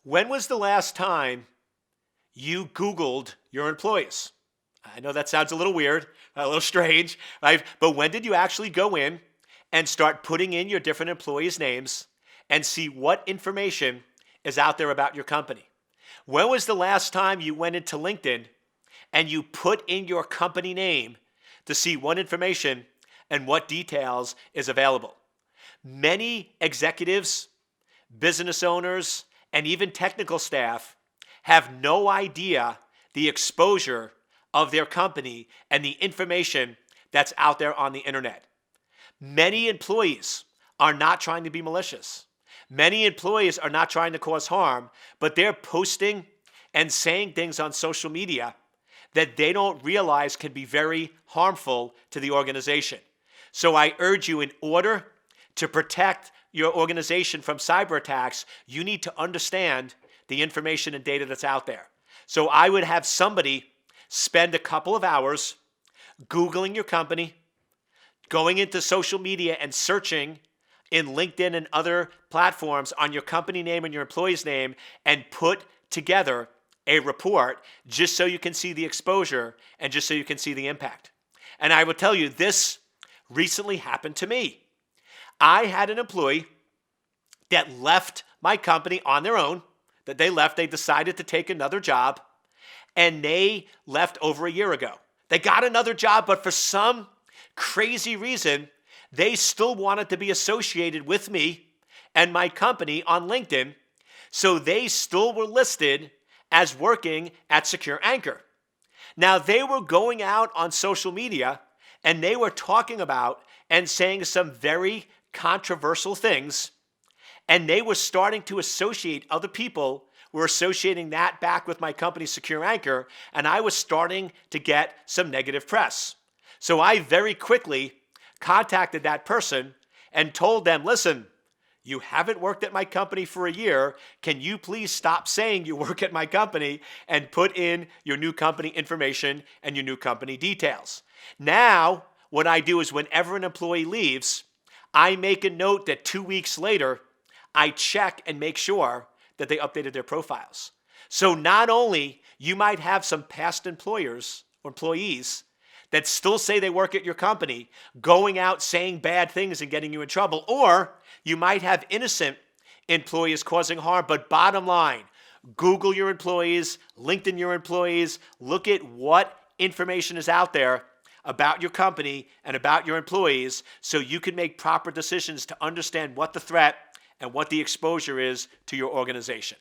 When was the last time you Googled your employees? I know that sounds a little weird, a little strange, right? But when did you actually go in and start putting in your different employees' names and see what information is out there about your company? When was the last time you went into LinkedIn and you put in your company name to see what information and what details is available? Many executives, business owners, and even technical staff have no idea the exposure of their company and the information that's out there on the internet. Many employees are not trying to be malicious. Many employees are not trying to cause harm, but they're posting and saying things on social media that they don't realize can be very harmful to the organization. So I urge you, in order to protect your organization from cyber attacks, you need to understand the information and data that's out there. So I would have somebody spend a couple of hours Googling your company, going into social media and searching in LinkedIn and other platforms on your company name and your employee's name, and put together a report just so you can see the exposure and just so you can see the impact. And I will tell you, this recently happened to me. I had an employee that left my company on their own, they decided to take another job, and they left over a year ago. They got another job, but for some crazy reason, they still wanted to be associated with me and my company on LinkedIn, so they still were listed as working at Secure Anchor. Now, they were going out on social media and they were talking about and saying some very controversial things, and they were starting to associate, other people were associating that back with my company, Secure Anchor, and I was starting to get some negative press. So I very quickly contacted that person and told them, listen, you haven't worked at my company for a year. Can you please stop saying you work at my company and put in your new company information and your new company details? Now, what I do is whenever an employee leaves, I make a note that 2 weeks later, I check and make sure that they updated their profiles. So not only you might have some past employers or employees that still say they work at your company going out saying bad things and getting you in trouble, or you might have innocent employees causing harm. But bottom line, Google your employees, LinkedIn your employees, look at what information is out there about your company and about your employees so you can make proper decisions to understand what the threat and what the exposure is to your organization.